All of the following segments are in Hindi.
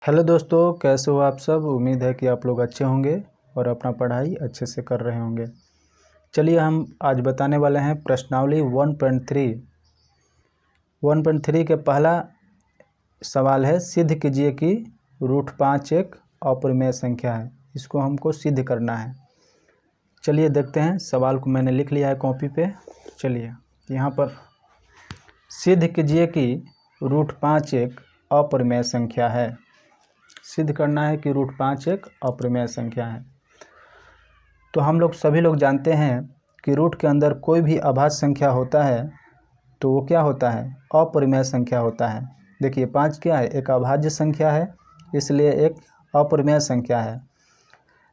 हेलो दोस्तों, कैसे हो आप सब। उम्मीद है कि आप लोग अच्छे होंगे और अपना पढ़ाई अच्छे से कर रहे होंगे। चलिए हम आज बताने वाले हैं प्रश्नावली 1.3 के पहला सवाल है, सिद्ध कीजिए कि √5 एक अपरिमेय संख्या है। इसको हमको सिद्ध करना है। चलिए देखते हैं। सवाल को मैंने लिख लिया है कॉपी पे। चलिए यहाँ पर सिद्ध कीजिए कि √5 एक अपरिमेय संख्या है। सिद्ध करना है कि √5 एक अपरिमेय संख्या है। तो हम लोग सभी लोग जानते हैं कि रूट के अंदर कोई भी अभाज्य संख्या होता है तो वो क्या होता है, अपरिमेय संख्या होता है। देखिए 5 क्या है, एक अभाज्य संख्या है, इसलिए एक अपरिमेय संख्या है।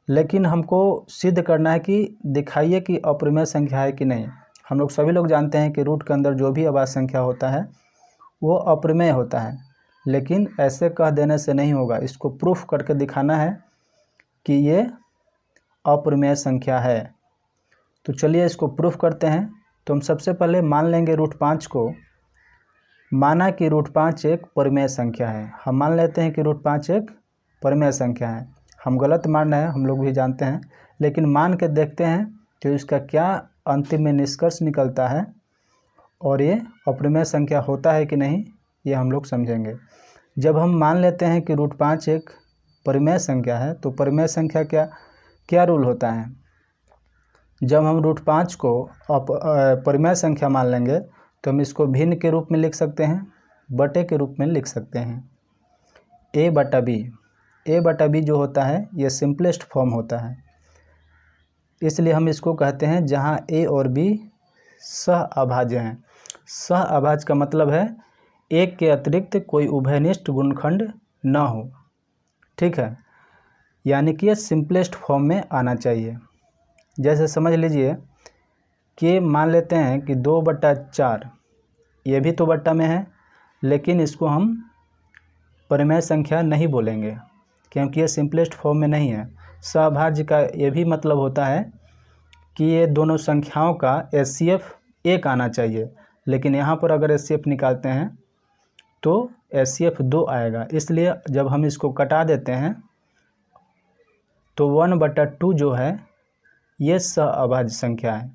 लेकिन हमको सिद्ध करना है कि दिखाइए कि अपरिमेय संख्या है कि नहीं। हम लोग सभी लोग जानते हैं कि रूट के अंदर जो भी अभाज्य संख्या होता है वो अपरिमेय होता है, लेकिन ऐसे कह देने से नहीं होगा। इसको प्रूफ करके दिखाना है कि ये अपरिमेय संख्या है। तो चलिए इसको प्रूफ करते हैं। तो हम सबसे पहले मान लेंगे √5 को। माना कि √5 एक परिमेय संख्या है। हम मान लेते हैं कि √5 एक परिमेय संख्या है। हम गलत मान रहे हैं, हम लोग भी जानते हैं, लेकिन मान के देखते हैं तो इसका क्या अंतिम में निष्कर्ष निकलता है और ये अपरिमेय संख्या होता है कि नहीं, ये हम लोग समझेंगे। जब हम मान लेते हैं कि √5 एक परिमेय संख्या है तो परिमेय संख्या क्या रूल होता है। जब हम √5 को परिमेय संख्या मान लेंगे तो हम इसको भिन्न के रूप में लिख सकते हैं, बटे के रूप में लिख सकते हैं। a/b जो होता है ये सिंपलेस्ट फॉर्म होता है, इसलिए हम इसको कहते हैं जहां a और b सह अभाज्य हैं। सह अभाज्य का मतलब है एक के अतिरिक्त कोई उभयनिष्ठ गुणनखंड न हो। ठीक है, यानी कि ये सिंपलेस्ट फॉर्म में आना चाहिए। जैसे समझ लीजिए कि मान लेते हैं कि 2/4 ये भी तो बट्टा में है, लेकिन इसको हम परिमेय संख्या नहीं बोलेंगे क्योंकि ये सिंपलेस्ट फॉर्म में नहीं है। सहअभाज्य का ये भी मतलब होता है कि ये दोनों संख्याओं का HCF 1 आना चाहिए, लेकिन यहाँ पर अगर HCF निकालते हैं तो HCF 2 आएगा। इसलिए जब हम इसको कटा देते हैं तो 1/2 जो है ये सहअभाज्य संख्या है,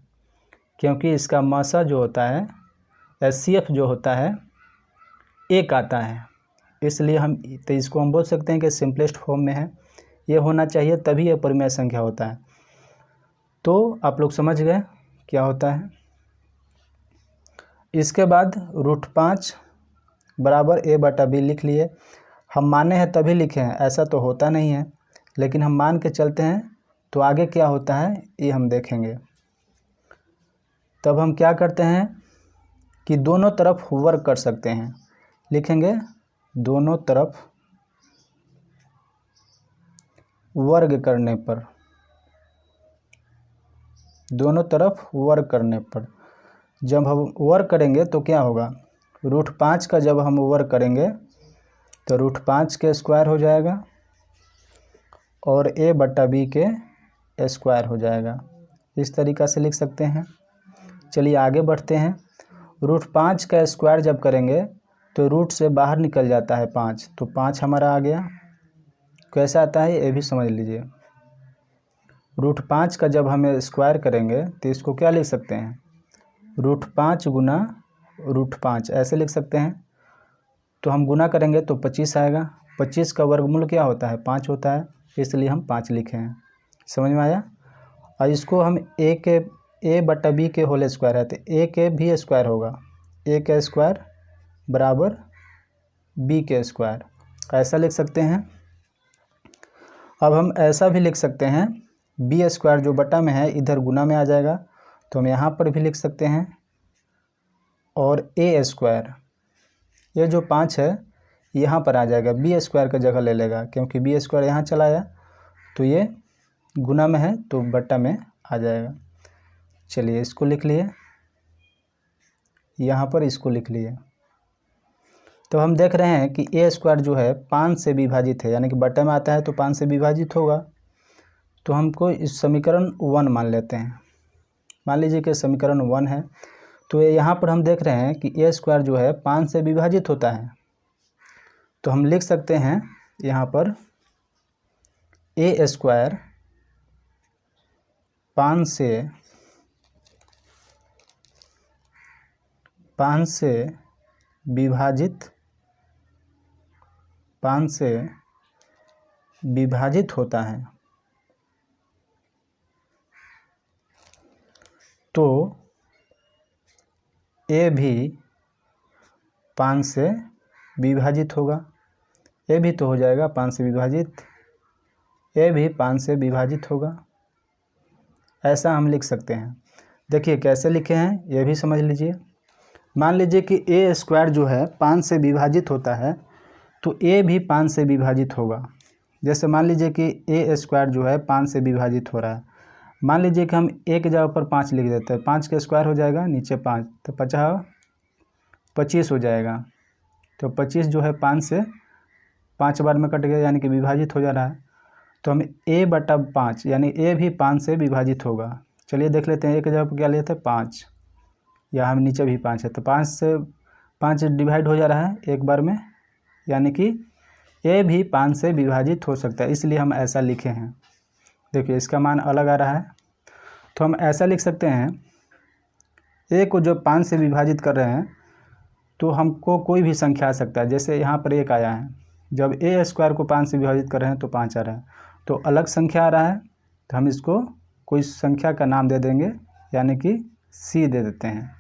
क्योंकि इसका मासा जो होता है, HCF जो होता है 1 आता है। इसलिए तो इसको हम बोल सकते हैं कि सिंपलेस्ट फॉर्म में है। ये होना चाहिए, तभी ये परिमेय संख्या होता है। तो आप लोग समझ गए क्या होता है। इसके बाद √5 बराबर a/b लिख लिए। हम माने हैं तभी लिखे हैं, ऐसा तो होता नहीं है, लेकिन हम मान के चलते हैं तो आगे क्या होता है ये हम देखेंगे। तब हम क्या करते हैं कि दोनों तरफ वर्ग कर सकते हैं। लिखेंगे दोनों तरफ वर्ग करने पर, दोनों तरफ वर्ग करने पर जब हम वर्ग करेंगे तो क्या होगा, √5 का जब हम वर्ग करेंगे तो √5 के स्क्वायर हो जाएगा और a/b के स्क्वायर हो जाएगा। इस तरीक़ा से लिख सकते हैं। चलिए आगे बढ़ते हैं। √5 का स्क्वायर जब करेंगे तो रूट से बाहर निकल जाता है 5, तो 5 हमारा आ गया। कैसा आता है ये भी समझ लीजिए। √5 का जब हमें स्क्वायर करेंगे तो इसको क्या लिख सकते हैं, √5 गुना √5 ऐसे लिख सकते हैं। तो हम गुना करेंगे तो 25 आएगा। 25 का वर्गमूल क्या होता है, 5 होता है, इसलिए हम 5 लिखे हैं। समझ में आया। और इसको हम a/b के होल स्क्वायर है तो a के भी स्क्वायर होगा, a का स्क्वायर बराबर b के स्क्वायर, ऐसा लिख सकते हैं। अब हम ऐसा भी लिख सकते हैं, b स्क्वायर जो बटा में है इधर गुना में आ जाएगा, तो हम यहाँ पर भी लिख सकते हैं। और a स्क्वायर ये जो 5 है यहाँ पर आ जाएगा, b स्क्वायर का जगह ले लेगा, क्योंकि b स्क्वायर यहाँ चला आया तो ये गुना में है तो बटा में आ जाएगा। चलिए इसको लिख लिए, यहाँ पर इसको लिख लिए। तो हम देख रहे हैं कि a स्क्वायर जो है 5 से विभाजित है, यानी कि बटे में आता है तो 5 से विभाजित होगा। तो हमको इस समीकरण 1 मान लेते हैं। मान लीजिए कि समीकरण 1 है, तो यहाँ पर हम देख रहे हैं कि a स्क्वायर जो है 5 से विभाजित होता है, तो हम लिख सकते हैं यहाँ पर ए स्क्वायर 5 से विभाजित होता है, तो ए भी 5 से विभाजित होगा। ए भी तो हो जाएगा 5 से विभाजित, ए भी 5 से विभाजित होगा। ऐसा हम लिख सकते हैं। देखिए कैसे लिखे हैं ये भी समझ लीजिए। मान लीजिए कि ए स्क्वायर जो है 5 से विभाजित होता है, तो ए भी 5 से विभाजित होगा। जैसे मान लीजिए कि ए स्क्वायर जो है 5 से विभाजित हो रहा है। मान लीजिए कि हम ए की जगह पर 5 लिख देते हैं, 5 का स्क्वायर हो जाएगा नीचे 5, तो 25 हो जाएगा। तो 25 जो है 5 से 5 बार में कट गया, यानी कि विभाजित हो जा रहा है। तो हम a बटा 5 यानी a भी 5 से विभाजित होगा। चलिए देख लेते हैं, a की जगह पर क्या लेते हैं 5, या हम नीचे भी 5 है, तो 5 से 5 डिवाइड हो जा रहा है एक बार में, यानी कि a भी 5 से विभाजित हो सकता है, इसलिए हम ऐसा लिखे हैं। देखिए इसका मान अलग आ रहा है, तो हम ऐसा लिख सकते हैं, a को जब 5 से विभाजित कर रहे हैं तो हमको कोई भी संख्या आ सकता है। जैसे यहाँ पर 1 आया है, जब ए स्क्वायर को 5 से विभाजित कर रहे हैं तो 5 आ रहा है, तो अलग संख्या आ रहा है, तो हम इसको कोई संख्या का नाम दे देंगे, यानी कि c दे देते हैं।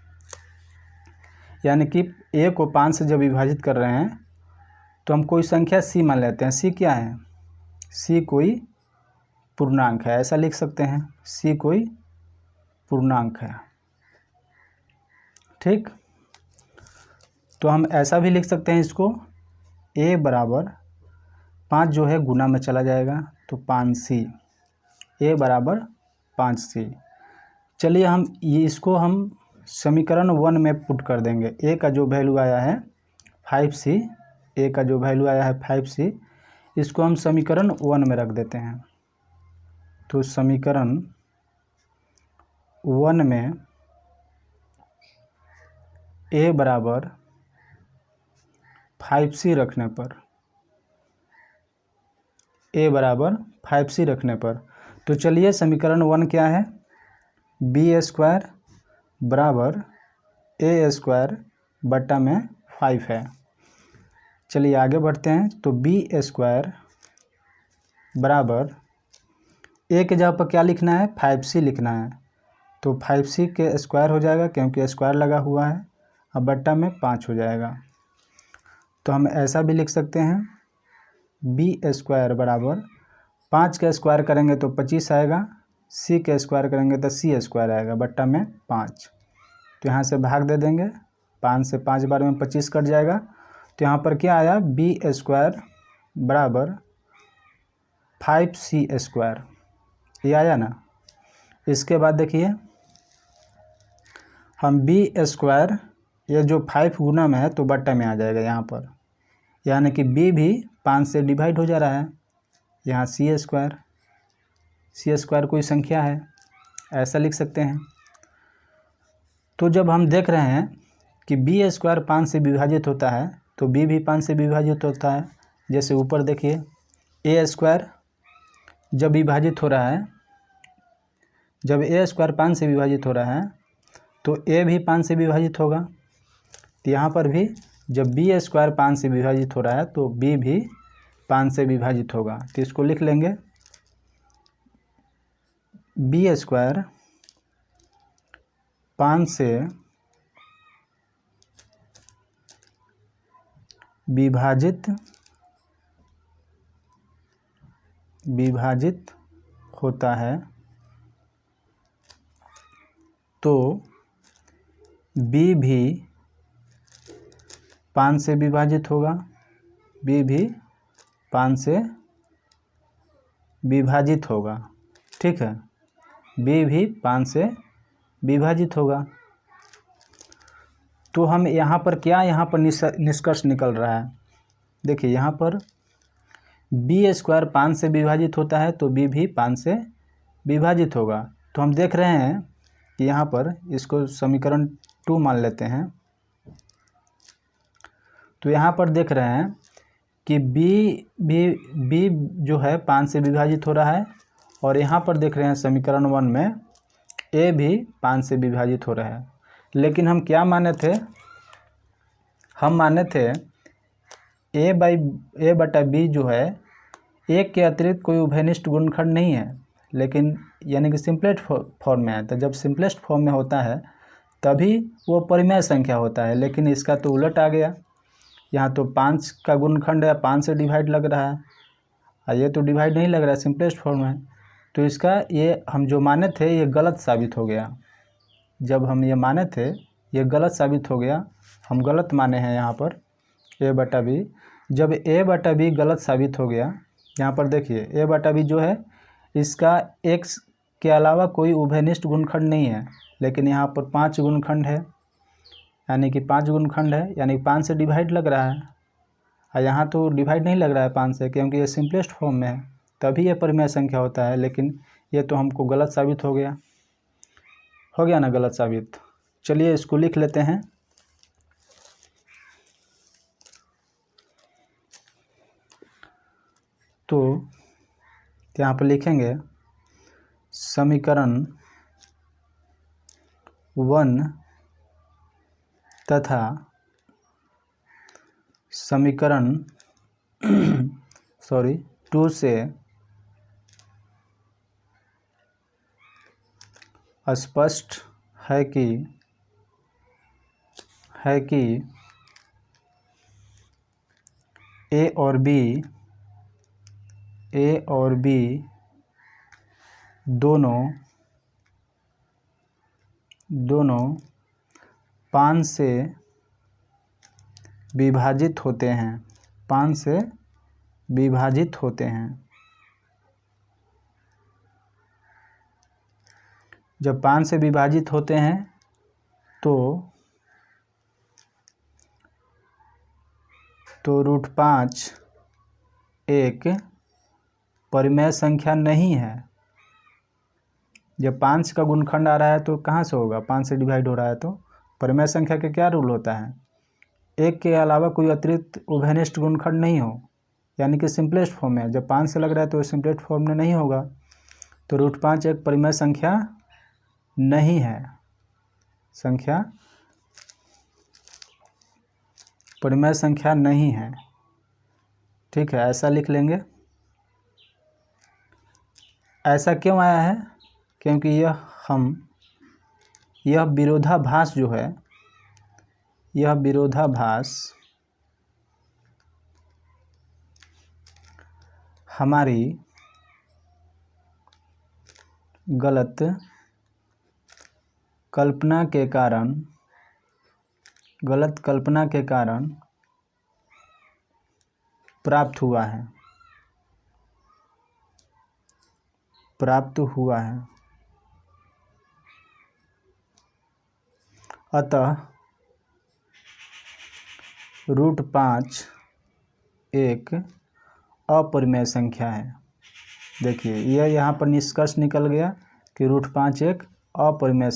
यानी कि a को 5 से जब विभाजित कर रहे हैं तो हम कोई संख्या c मान लेते हैं। c क्या है? c कोई पूर्णांक है, ऐसा लिख सकते हैं, c कोई पूर्णांक है। ठीक, तो हम ऐसा भी लिख सकते हैं इसको, a बराबर 5 जो है गुना में चला जाएगा, तो 5c, a बराबर 5c। चलिए हम इसको हम समीकरण 1 में पुट कर देंगे। a का जो वैल्यू आया है 5c, a का जो वैल्यू आया है 5c, इसको हम समीकरण 1 में रख देते हैं। तो समीकरण 1 में a बराबर 5c रखने पर, a बराबर 5c रखने पर, तो चलिए समीकरण 1 क्या है, बी स्क्वायर बराबर ए स्क्वायर बटा में 5 है। चलिए आगे बढ़ते हैं, तो बी स्क्वायर बराबर ए के जगह पर क्या लिखना है 5c लिखना है, तो 5c के स्क्वायर हो जाएगा क्योंकि स्क्वायर लगा हुआ है, अब बट्टा में 5 हो जाएगा। तो हम ऐसा भी लिख सकते हैं, बी स्क्वायर बराबर 5 का स्क्वायर करेंगे तो 25 आएगा, c का स्क्वायर करेंगे तो c स्क्वायर आएगा बट्टा में 5। तो यहाँ से भाग दे देंगे, 5 से 5 बार में 25 कट जाएगा, तो यहाँ पर क्या आया, बी स्क्वायर बराबर 5c स्क्वायर, ये आया ना। इसके बाद देखिए हम बी स्क्वायर, ये जो 5 गुना में है तो बट्टा में आ जाएगा यहाँ पर, यानी कि b भी 5 से डिवाइड हो जा रहा है। यहाँ c स्क्वायर कोई संख्या है, ऐसा लिख सकते हैं। तो जब हम देख रहे हैं कि b स्क्वायर 5 से विभाजित होता है तो b भी 5 से विभाजित होता है। जैसे ऊपर देखिए a स्क्वायर जब विभाजित हो रहा है, जब a स्क्वायर 5 से विभाजित हो रहा है तो a भी 5 से विभाजित होगा। तो यहाँ पर भी जब b स्क्वायर 5 से विभाजित हो रहा है तो b भी 5 से विभाजित होगा। तो इसको लिख लेंगे, b स्क्वायर 5 से विभाजित होता है तो b भी 5 से विभाजित होगा, b भी 5 से विभाजित होगा। ठीक है, b भी 5 से विभाजित होगा। तो हम यहाँ पर क्या, यहाँ पर निष्कर्ष निकल रहा है, देखिए यहाँ पर b स्क्वायर 5 से विभाजित होता है तो b भी 5 से विभाजित होगा। तो हम देख रहे हैं कि यहाँ पर इसको समीकरण 2 मान लेते हैं। तो यहाँ पर देख रहे हैं कि बी जो है 5 से विभाजित हो रहा है, और यहाँ पर देख रहे हैं समीकरण 1 में ए भी 5 से विभाजित हो रहा है। लेकिन हम क्या माने थे, हम माने थे ए बटा बी जो है एक के अतिरिक्त कोई उभयनिष्ठ गुणनखंड नहीं है, लेकिन यानी कि सिंपलेस्ट फॉर्म में है। तो जब सिंपलेस्ट फॉर्म में होता है तभी वो परिमेय संख्या होता है, लेकिन इसका तो उलट आ गया। यहाँ तो 5 का गुणनखंड है, 5 से डिवाइड लग रहा है, और ये तो डिवाइड नहीं लग रहा है, सिंपलेस्ट फॉर्म है। तो इसका ये हम जो माने थे ये गलत साबित हो गया। जब हम ये माने थे ये गलत साबित हो गया, हम गलत माने हैं यहाँ पर ए बटा बी। जब ए बटा बी गलत साबित हो गया, यहाँ पर देखिए ए बटा बी जो है इसका एक्स के अलावा कोई उभयनिष्ठ गुणनखंड नहीं है, लेकिन यहाँ पर 5 गुणनखंड है, यानी कि 5 गुणनखंड है, यानी 5 से डिवाइड लग रहा है। और यहाँ तो डिवाइड नहीं लग रहा है 5 से, क्योंकि ये सिंपलेस्ट फॉर्म में है, तभी ये परिमेय संख्या होता है। लेकिन ये तो हमको गलत साबित हो गया ना गलत साबित। चलिए इसको लिख लेते हैं। तो यहाँ पर लिखेंगे समीकरण 1 तथा समीकरण 2 से स्पष्ट है कि ए और बी दोनों 5 से विभाजित होते हैं, 5 से विभाजित होते हैं। जब 5 से विभाजित होते हैं तो √5 एक परिमेय संख्या नहीं है। जब 5 का गुणनखंड आ रहा है तो कहाँ से होगा, 5 से डिवाइड हो रहा है, तो परिमेय संख्या का क्या रूल होता है, एक के अलावा कोई अतिरिक्त उभयनिष्ठ गुणनखंड नहीं हो, यानी कि सिंपलेस्ट फॉर्म में। जब 5 से लग रहा है तो सिंपलेस्ट फॉर्म में नहीं होगा, तो √5 एक परिमेय संख्या नहीं है, परिमेय संख्या नहीं है। ठीक है, ऐसा लिख लेंगे। ऐसा क्यों आया है, क्योंकि यह विरोधाभास जो है, यह विरोधाभास हमारी गलत कल्पना के कारण प्राप्त हुआ है। अतः √5 एक अपरिमेय संख्या है। देखिए यह यहाँ पर निष्कर्ष निकल गया कि √5 एक अपरिमेय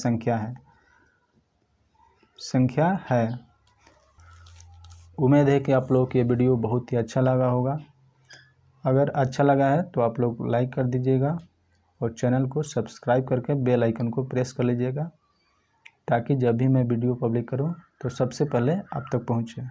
संख्या है। उम्मीद है कि आप लोगों को ये वीडियो बहुत ही अच्छा लगा होगा। अगर अच्छा लगा है तो आप लोग लाइक कर दीजिएगा और चैनल को सब्सक्राइब करके बेल आइकन को प्रेस कर लीजिएगा, ताकि जब भी मैं वीडियो पब्लिक करूं तो सबसे पहले आप तक पहुंचे।